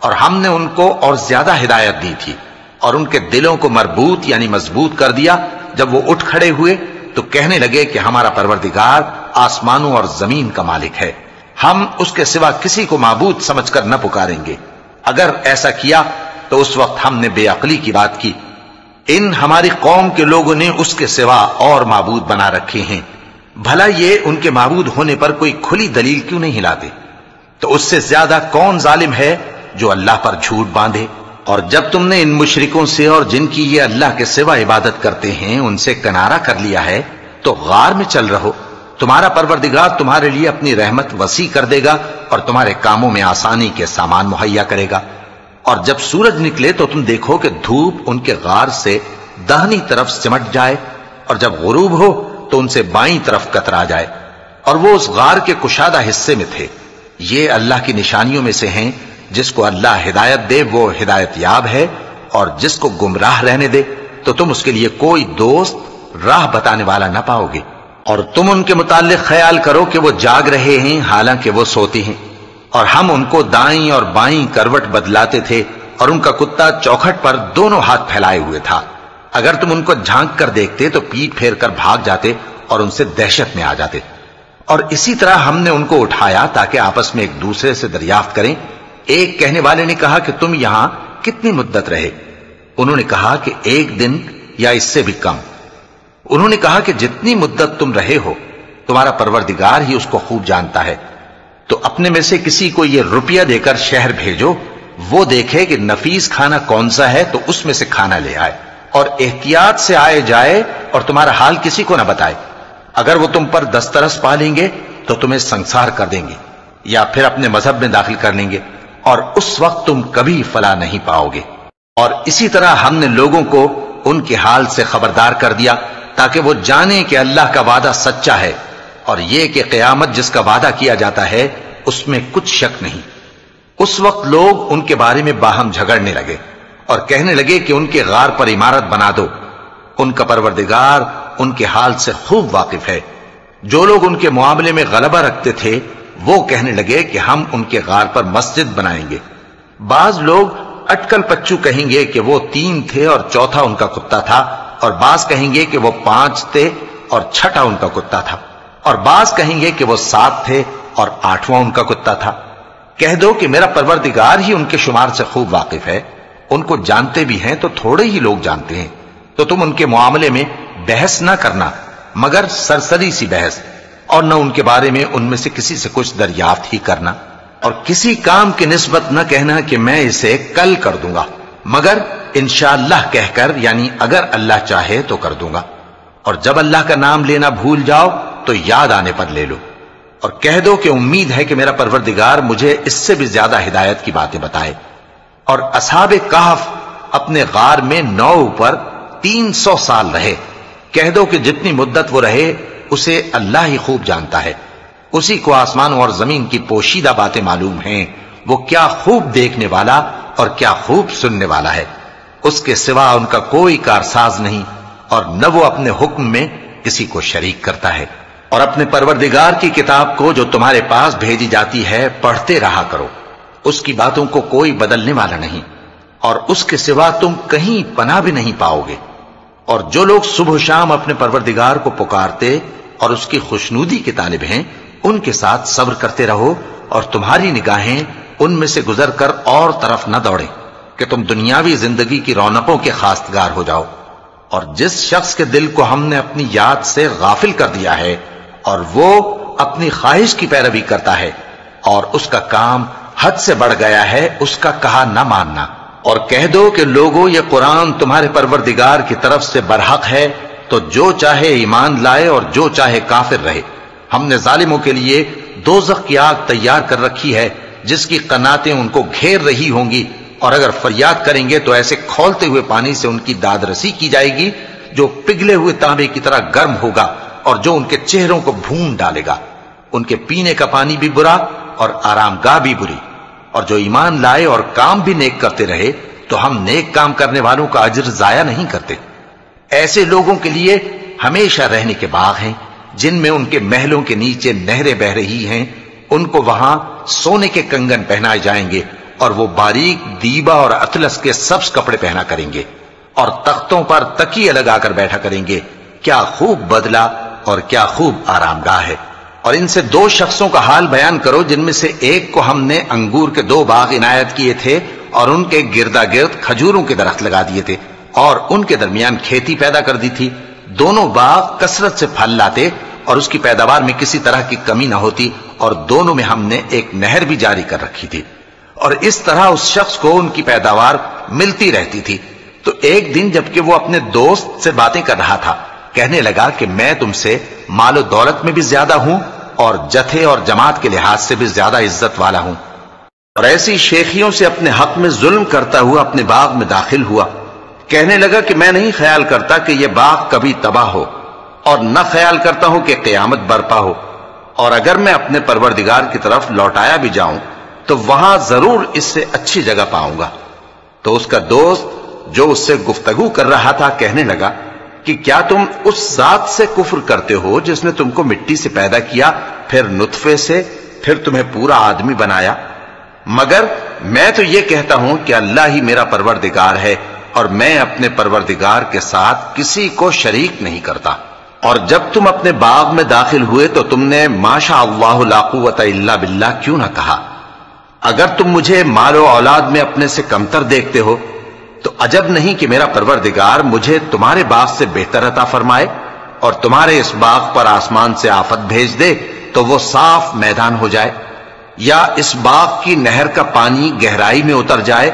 اور ہم نے ان کو اور زیادہ ہدایت دی تھی، اور ان کے دلوں کو مربوط یعنی مضبوط کر دیا۔ جب وہ اٹھ کھڑے ہوئے تو کہنے لگے کہ ہمارا پروردگار آسمانوں اور زمین کا مالک ہے، ہم اس کے سوا کسی کو معبود سمجھ کر نہ پکاریں گے۔ اگر ایسا کیا تو اس وقت ہم نے بے عقلی کی بات کی۔ ان ہماری قوم کے لوگوں نے اس کے سوا اور معبود بنا رکھے ہیں، بھلا یہ ان کے معبود ہونے پر کوئی کھلی دلیل کیوں نہیں لاتے؟ تو اس سے زیادہ کون ظالم ہے جو اللہ پر جھوٹ باندھے؟ اور جب تم نے ان مشرکوں سے اور جن کی یہ اللہ کے سوا عبادت کرتے ہیں ان سے کنارہ کر لیا ہے تو غار میں چل رہو، تمہارا پروردگار تمہارے لیے اپنی رحمت وسیع کر دے گا اور تمہارے کاموں میں آسانی کے سامان مہیا کرے گا۔ اور جب سورج نکلے تو تم دیکھو کہ دھوپ ان کے غار سے داہنی طرف سمٹ جائے، اور جب غروب ہو تو ان سے بائیں طرف کترا جائے، اور وہ اس غار کے کشادہ حصے میں تھے۔ یہ اللہ کی نشانیوں میں سے ہیں، جس کو اللہ ہدایت دے وہ ہدایت یاب ہے، اور جس کو گمراہ رہنے دے تو تم اس کے لیے کوئی دوست راہ بتانے والا نہ پاؤ گے۔ اور تم ان کے متعلق خیال کرو کہ وہ جاگ رہے ہیں حالانکہ وہ سوتے ہیں، اور ہم ان کو دائیں اور بائیں کروٹ بدلاتے تھے اور ان کا کتا چوکھٹ پر دونوں ہاتھ پھیلائے ہوئے تھا۔ اگر تم ان کو جھانک کر دیکھتے تو پیٹ پھیر کر بھاگ جاتے اور ان سے دہشت میں آ جاتے۔ اور اسی طرح ہم نے ان کو اٹھایا تاکہ آپس میں ایک دوسرے سے دریافت کریں۔ ایک کہنے والے نے کہا کہ تم یہاں کتنی مدت رہے؟ انہوں نے کہا کہ 1 دن یا اس سے بھی کم۔ انہوں نے کہا کہ جتنی مدت تم رہے ہو تمہارا پروردگار ہی اس کو خوب جانتا ہے، تو اپنے میں سے کسی کو یہ روپیہ دے کر شہر بھیجو، وہ دیکھے کہ نفیس کھانا کون سا ہے تو اس میں سے کھانا لے آئے، اور احتیاط سے آئے جائے اور تمہارا حال کسی کو نہ بتائے۔ اگر وہ تم پر دسترس پا لیں گے تو تمہیں سنسار کر دیں گے یا پھر اپنے مذہب میں داخل کر لیں گے، اور اس وقت تم کبھی فلاح نہیں پاؤ گے۔ اور اسی طرح ہم نے لوگوں کو ان کے حال سے خبردار کر دیا تاکہ وہ جانیں کہ اللہ کا وعدہ سچا ہے، اور یہ کہ قیامت جس کا وعدہ کیا جاتا ہے اس میں کچھ شک نہیں۔ اس وقت لوگ ان کے بارے میں باہم جھگڑنے لگے اور کہنے لگے کہ ان کے غار پر عمارت بنا دو۔ ان کا پروردگار ان کے حال سے خوب واقف ہے۔ جو لوگ ان کے معاملے میں غلبہ رکھتے تھے وہ کہنے لگے کہ ہم ان کے غار پر مسجد بنائیں گے۔ بعض لوگ اٹکل پچو کہیں گے کہ وہ 3 تھے اور چوتھا ان کا کتا تھا، اور بعض کہیں گے کہ وہ 5 تھے اور چھٹا ان کا کتا تھا، اور بعض کہیں گے کہ وہ 7 تھے اور 8واں ان کا کتا تھا۔ کہہ دو کہ میرا پروردگار ہی ان کے شمار سے خوب واقف ہے، ان کو جانتے بھی ہیں تو تھوڑے ہی لوگ جانتے ہیں۔ تو تم ان کے معاملے میں بحث نہ کرنا مگر سرسری سی بحث، اور نہ ان کے بارے میں ان میں سے کسی سے کچھ دریافت ہی کرنا، اور کسی کام کی نسبت نہ کہنا کہ میں اسے کل کر دوں گا، مگر انشاءاللہ کہہ کر، یعنی اگر اللہ چاہے تو کر دوں گا۔ اور جب اللہ کا نام لینا بھول جاؤ تو یاد آنے پر لے لو، اور کہہ دو کہ امید ہے کہ میرا پروردگار مجھے اس سے بھی زیادہ ہدایت کی باتیں بتائے۔ اور اصحاب کہف اپنے غار میں 9 پر 300 سال رہے۔ کہہ دو کہ جتنی مدت وہ رہے اسے اللہ ہی خوب جانتا ہے، اسی کو آسمانوں اور زمین کی پوشیدہ باتیں معلوم ہیں، وہ کیا خوب دیکھنے والا اور کیا خوب سننے والا ہے۔ اس کے سوا ان کا کوئی کارساز نہیں، اور نہ وہ اپنے حکم میں کسی کو شریک کرتا ہے۔ اور اپنے پروردگار کی کتاب کو جو تمہارے پاس بھیجی جاتی ہے پڑھتے رہا کرو، اس کی باتوں کو کوئی بدلنے والا نہیں، اور اس کے سوا تم کہیں پناہ بھی نہیں پاؤ گے۔ اور جو لوگ صبح و شام اپنے پروردگار کو پکارتے اور اس کی خوشنودی کے طالب ہیں، ان کے ساتھ صبر کرتے رہو، اور تمہاری نگاہیں ان میں سے گزر کر اور طرف نہ دوڑیں کہ تم دنیاوی زندگی کی رونقوں کے خواستگار ہو جاؤ۔ اور جس شخص کے دل کو ہم نے اپنی یاد سے غافل کر دیا ہے اور وہ اپنی خواہش کی پیروی کرتا ہے اور اس کا کام حد سے بڑھ گیا ہے، اس کا کہا نہ ماننا۔ اور کہہ دو کہ لوگوں یہ قرآن تمہارے پروردگار کی طرف سے برحق ہے، تو جو چاہے ایمان لائے اور جو چاہے کافر رہے۔ ہم نے ظالموں کے لیے دوزخ کی آگ تیار کر رکھی ہے جس کی قناتیں ان کو گھیر رہی ہوں گی، اور اگر فریاد کریں گے تو ایسے کھولتے ہوئے پانی سے ان کی داد رسی کی جائے گی جو پگھلے ہوئے تانبے کی طرح گرم ہوگا اور جو ان کے چہروں کو بھون ڈالے گا۔ ان کے پینے کا پانی بھی برا اور آرام گاہ بھی بری۔ اور جو ایمان لائے اور کام بھی نیک کرتے رہے تو ہم نیک کام کرنے والوں کا اجر ضائع نہیں کرتے۔ ایسے لوگوں کے لیے ہمیشہ رہنے کے باغ ہیں جن میں ان کے محلوں کے نیچے نہریں بہ رہی ہیں، ان کو وہاں سونے کے کنگن پہنائے جائیں گے، اور وہ باریک دیبا اور اطلس کے سبز کپڑے پہنا کریں گے، اور تختوں پر تکیے لگا کر بیٹھا کریں گے۔ کیا خوب بدلہ اور کیا خوب آرام گاہ ہے۔ اور ان سے 2 شخصوں کا حال بیان کرو جن میں سے ایک کو ہم نے انگور کے 2 باغ عنایت کیے تھے اور ان کے گردا گرد کھجوروں کے درخت لگا دیے تھے اور ان کے درمیان کھیتی پیدا کر دی تھی۔ دونوں باغ کثرت سے پھل لاتے اور اس کی پیداوار میں کسی طرح کی کمی نہ ہوتی، اور دونوں میں ہم نے ایک نہر بھی جاری کر رکھی تھی، اور اس طرح اس شخص کو ان کی پیداوار ملتی رہتی تھی۔ تو ایک دن جبکہ وہ اپنے دوست سے باتیں کر رہا تھا، کہنے لگا کہ میں تم سے مال و دولت میں بھی زیادہ ہوں اور جتھے اور جماعت کے لحاظ سے بھی زیادہ عزت والا ہوں، اور ایسی شیخیوں سے اپنے حق میں ظلم کرتا ہوا اپنے باغ میں داخل ہوا۔ کہنے لگا کہ میں نہیں خیال کرتا کہ یہ باغ کبھی تباہ ہو، اور نہ خیال کرتا ہوں کہ قیامت برپا ہو، اور اگر میں اپنے پروردگار کی طرف لوٹایا بھی جاؤں تو وہاں ضرور اس سے اچھی جگہ پاؤں گا۔ تو اس کا دوست جو اس سے گفتگو کر رہا تھا کہنے لگا کہ کیا تم اس ذات سے کفر کرتے ہو جس نے تم کو مٹی سے پیدا کیا، پھر نطفے سے، پھر تمہیں پورا آدمی بنایا؟ مگر میں تو یہ کہتا ہوں کہ اللہ ہی میرا پروردگار ہے، اور میں اپنے پروردگار کے ساتھ کسی کو شریک نہیں کرتا۔ اور جب تم اپنے باغ میں داخل ہوئے تو تم نے ماشاء اللہ لا قوت الا باللہ کیوں نہ کہا؟ اگر تم مجھے مال و اولاد میں اپنے سے کمتر دیکھتے ہو تو عجب نہیں کہ میرا پروردگار مجھے تمہارے باغ سے بہتر عطا فرمائے، اور تمہارے اس باغ پر آسمان سے آفت بھیج دے تو وہ صاف میدان ہو جائے، یا اس باغ کی نہر کا پانی گہرائی میں اتر جائے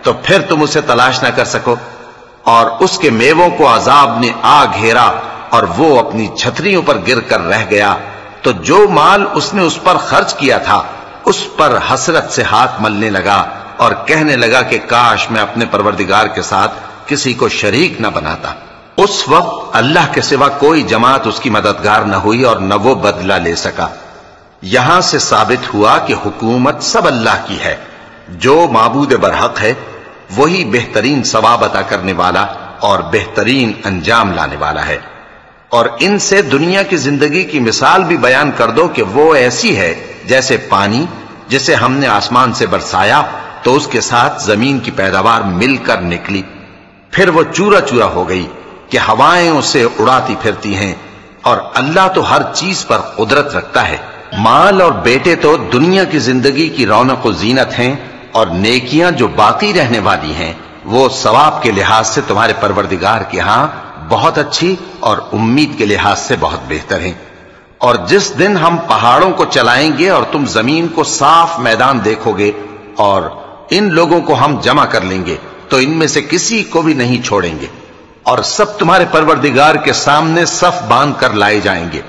تو پھر تم اسے تلاش نہ کر سکو، اور اس کے میووں کو عذاب نے آ گھیرا اور وہ اپنی چھتریوں پر گر کر رہ گیا، تو جو مال اس نے اس پر خرچ کیا تھا اس پر حسرت سے ہاتھ ملنے لگا اور کہنے لگا کہ کاش میں اپنے پروردگار کے ساتھ کسی کو شریک نہ بناتا۔ اس وقت اللہ کے سوا کوئی جماعت اس کی مددگار نہ ہوئی اور نہ وہ بدلہ لے سکا۔ یہاں سے ثابت ہوا کہ حکومت سب اللہ کی ہے، جو معبود برحق ہے وہی بہترین ثواب عطا کرنے والا اور بہترین انجام لانے والا ہے۔ اور ان سے دنیا کی زندگی کی مثال بھی بیان کر دو کہ وہ ایسی ہے جیسے پانی جسے ہم نے آسمان سے برسایا تو اس کے ساتھ زمین کی پیداوار مل کر نکلی، پھر وہ چورا چورا ہو گئی کہ ہوائیں اسے اڑاتی پھرتی ہیں، اور اللہ تو ہر چیز پر قدرت رکھتا ہے۔ مال اور بیٹے تو دنیا کی زندگی کی رونق و زینت ہیں، اور نیکیاں جو باقی رہنے والی ہیں وہ ثواب کے لحاظ سے تمہارے پروردگار کے ہاں بہت اچھی اور امید کے لحاظ سے بہت بہتر ہیں۔ اور جس دن ہم پہاڑوں کو چلائیں گے اور تم زمین کو صاف میدان دیکھو گے، اور ان لوگوں کو ہم جمع کر لیں گے تو ان میں سے کسی کو بھی نہیں چھوڑیں گے، اور سب تمہارے پروردگار کے سامنے صف باندھ کر لائے جائیں گے،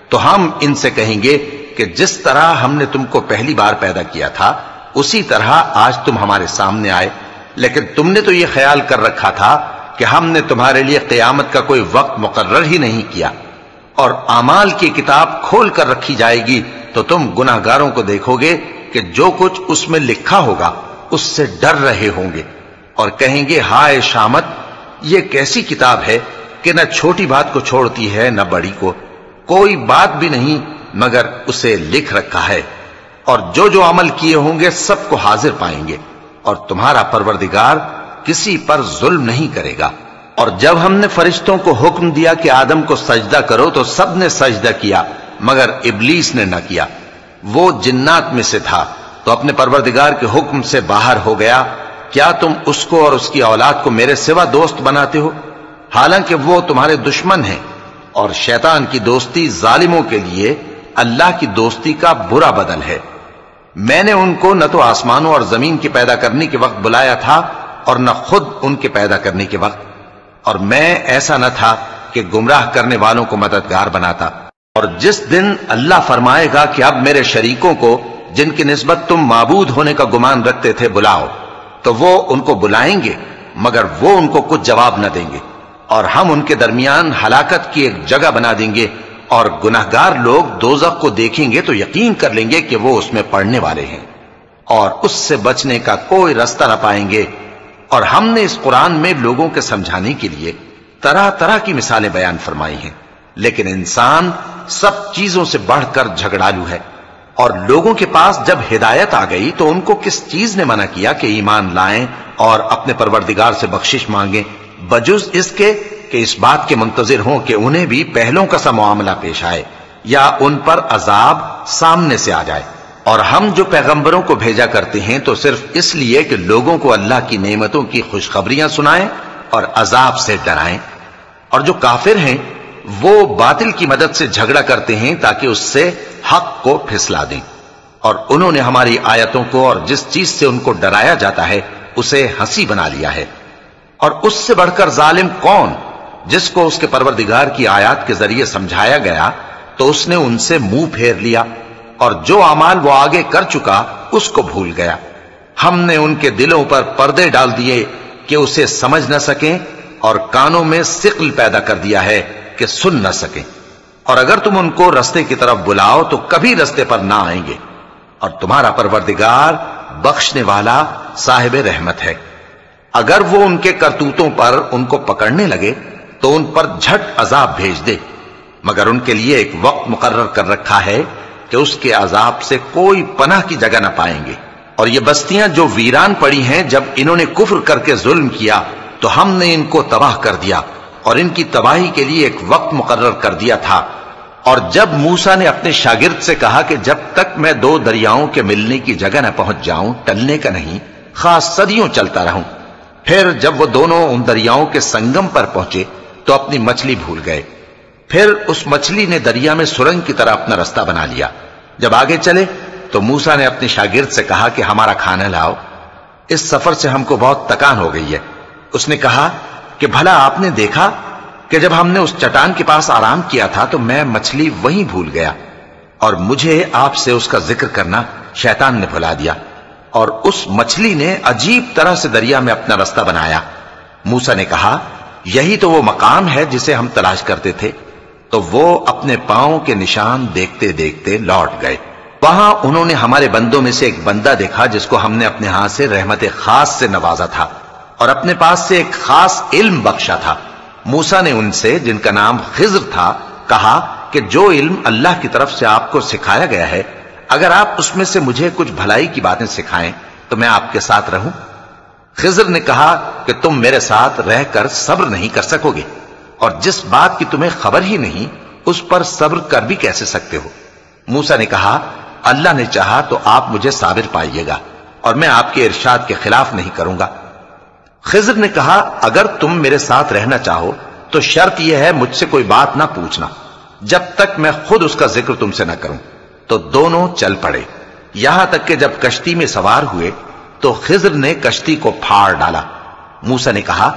تو ہم ان سے کہیں گے کہ جس طرح ہم نے تم کو پہلی بار پیدا کیا تھا اسی طرح آج تم ہمارے سامنے آئے، لیکن تم نے تو یہ خیال کر رکھا تھا کہ ہم نے تمہارے لیے قیامت کا کوئی وقت مقرر ہی نہیں کیا، اور اعمال کی کتاب کھول کر رکھی جائے گی تو تم گناہگاروں کو دیکھو گے کہ جو کچھ اس میں لکھا ہوگا اس سے ڈر رہے ہوں گے، اور کہیں گے ہائے شامت، یہ کیسی کتاب ہے کہ نہ چھوٹی بات کو چھوڑتی ہے نہ بڑی کو، کوئی بات بھی نہیں مگر اسے لکھ رکھا ہے، اور جو جو عمل کیے ہوں گے سب کو حاضر پائیں گے، اور تمہارا پروردگار کسی پر ظلم نہیں کرے گا۔ اور جب ہم نے فرشتوں کو حکم دیا کہ آدم کو سجدہ کرو تو سب نے سجدہ کیا مگر ابلیس نے نہ کیا، وہ جنات میں سے تھا تو اپنے پروردگار کے حکم سے باہر ہو گیا۔ کیا تم اس کو اور اس کی اولاد کو میرے سوا دوست بناتے ہو، حالانکہ وہ تمہارے دشمن ہیں، اور شیطان کی دوستی ظالموں کے لیے اللہ کی دوستی کا برا بدل ہے۔ میں نے ان کو نہ تو آسمانوں اور زمین کے پیدا کرنے کے وقت بلایا تھا اور نہ خود ان کے پیدا کرنے کے وقت، اور میں ایسا نہ تھا کہ گمراہ کرنے والوں کو مددگار بناتا۔ اور جس دن اللہ فرمائے گا کہ اب میرے شریکوں کو جن کی نسبت تم معبود ہونے کا گمان رکھتے تھے بلاؤ، تو وہ ان کو بلائیں گے مگر وہ ان کو کچھ جواب نہ دیں گے، اور ہم ان کے درمیان ہلاکت کی ایک جگہ بنا دیں گے، اور گناہگار لوگ دوزخ کو دیکھیں گے تو یقین کر لیں گے کہ وہ اس میں پڑنے والے ہیں، اور اس سے بچنے کا کوئی رستہ نہ پائیں گے۔ اور ہم نے اس قرآن میں لوگوں کے سمجھانے کے لیے طرح طرح کی مثالیں بیان فرمائی ہیں، لیکن انسان سب چیزوں سے بڑھ کر جھگڑالو ہے، اور لوگوں کے پاس جب ہدایت آ گئی تو ان کو کس چیز نے منع کیا کہ ایمان لائیں اور اپنے پروردگار سے بخشش مانگیں، بجز اس کے کہ اس بات کے منتظر ہوں کہ انہیں بھی پہلوں کا سا معاملہ پیش آئے یا ان پر عذاب سامنے سے آ جائے۔ اور ہم جو پیغمبروں کو بھیجا کرتے ہیں تو صرف اس لیے کہ لوگوں کو اللہ کی نعمتوں کی خوشخبریاں سنائیں اور عذاب سے ڈرائیں، اور جو کافر ہیں وہ باطل کی مدد سے جھگڑا کرتے ہیں تاکہ اس سے حق کو پھسلا دیں، اور انہوں نے ہماری آیتوں کو اور جس چیز سے ان کو ڈرایا جاتا ہے اسے ہنسی بنا لیا ہے۔ اور اس سے بڑھ کر ظالم کون، جس کو اس کے پروردگار کی آیات کے ذریعے سمجھایا گیا تو اس نے ان سے منہ پھیر لیا، اور جو اعمال وہ آگے کر چکا اس کو بھول گیا۔ ہم نے ان کے دلوں پر پردے ڈال دیے کہ اسے سمجھ نہ سکیں، اور کانوں میں ثقل پیدا کر دیا ہے کہ سن نہ سکیں، اور اگر تم ان کو رستے کی طرف بلاؤ تو کبھی رستے پر نہ آئیں گے، اور تمہارا پروردگار بخشنے والا صاحب رحمت ہے۔ اگر وہ ان کے کرتوتوں پر ان کو پکڑنے لگے تو ان پر جھٹ عذاب بھیج دے، مگر ان کے لیے ایک وقت مقرر کر رکھا ہے کہ اس کے عذاب سے کوئی پناہ کی جگہ نہ پائیں گے۔ اور یہ بستیاں جو ویران پڑی ہیں، جب انہوں نے کفر کر کے ظلم کیا تو ہم نے ان کو تباہ کر دیا اور ان کی تباہی کے لیے ایک وقت مقرر کر دیا تھا۔ اور جب موسیٰ نے اپنے شاگرد سے کہا کہ جب تک میں دو دریاؤں کے ملنے کی جگہ نہ پہنچ جاؤں ٹلنے کا نہیں، خاص صدیوں چلتا رہوں، پھر جب وہ دونوں ان دریاؤں کے سنگم پر پہنچے تو اپنی مچھلی بھول گئے۔ پھر اس مچھلی نے دریا میں سرنگ کی طرح اپنا رستہ بنا لیا۔ جب آگے چلے تو موسیٰ نے اپنے شاگرد سے کہا کہ ہمارا کھانا لاؤ، اس سفر سے ہم کو بہت تکان ہو گئی ہے۔ اس نے کہا کہ بھلا آپ نے دیکھا کہ جب ہم نے اس چٹان کے پاس آرام کیا تھا تو میں مچھلی وہیں بھول گیا، اور مجھے آپ سے اس کا ذکر کرنا شیطان نے بھلا دیا، اور اس مچھلی نے عجیب طرح سے دریا میں اپنا رستہ بنایا۔ موسیٰ نے کہا یہی تو وہ مقام ہے جسے ہم تلاش کرتے تھے۔ تو وہ اپنے پاؤں کے نشان دیکھتے دیکھتے لوٹ گئے۔ وہاں انہوں نے ہمارے بندوں میں سے ایک بندہ دیکھا جس کو ہم نے اپنے ہاتھ سے رحمت خاص سے نوازا تھا اور اپنے پاس سے ایک خاص علم بخشا تھا۔ موسیٰ نے ان سے، جن کا نام خضر تھا، کہا کہ جو علم اللہ کی طرف سے آپ کو سکھایا گیا ہے، اگر آپ اس میں سے مجھے کچھ بھلائی کی باتیں سکھائیں تو میں آپ کے ساتھ رہوں۔ خضر نے کہا کہ تم میرے ساتھ رہ کر صبر نہیں کر سکو گے، اور جس بات کی تمہیں خبر ہی نہیں اس پر صبر کر بھی کیسے سکتے ہو؟ موسیٰ نے کہا اللہ نے چاہا تو آپ مجھے صابر پائیے گا اور میں آپ کے ارشاد کے خلاف نہیں کروں گا۔ خضر نے کہا اگر تم میرے ساتھ رہنا چاہو تو شرط یہ ہے مجھ سے کوئی بات نہ پوچھنا جب تک میں خود اس کا ذکر تم سے نہ کروں۔ تو دونوں چل پڑے، یہاں تک کہ جب کشتی میں سوار ہوئے تو خضر نے کشتی کو پھاڑ ڈالا۔ موسیٰ نے کہا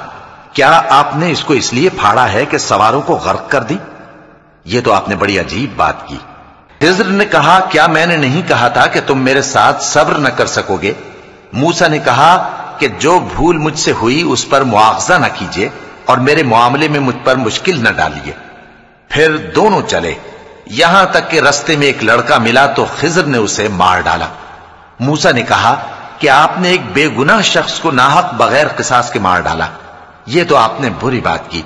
کیا آپ نے اس کو اس لیے پھاڑا ہے کہ سواروں کو غرق کر دی؟ یہ تو آپ نے بڑی عجیب بات کی۔ خضر نے کہا کیا میں نے نہیں کہا تھا کہ تم میرے ساتھ صبر نہ کر سکو گے؟ موسیٰ نے کہا کہ جو بھول مجھ سے ہوئی اس پر مواخذہ نہ کیجیے اور میرے معاملے میں مجھ پر مشکل نہ ڈالیے۔ پھر دونوں چلے، یہاں تک کہ رستے میں ایک لڑکا ملا تو خضر نے اسے مار ڈالا۔ موسیٰ نے کہا کہ آپ نے ایک بے گناہ شخص کو ناحق بغیر قصاص کے مار ڈالا، یہ تو آپ نے بری بات کی۔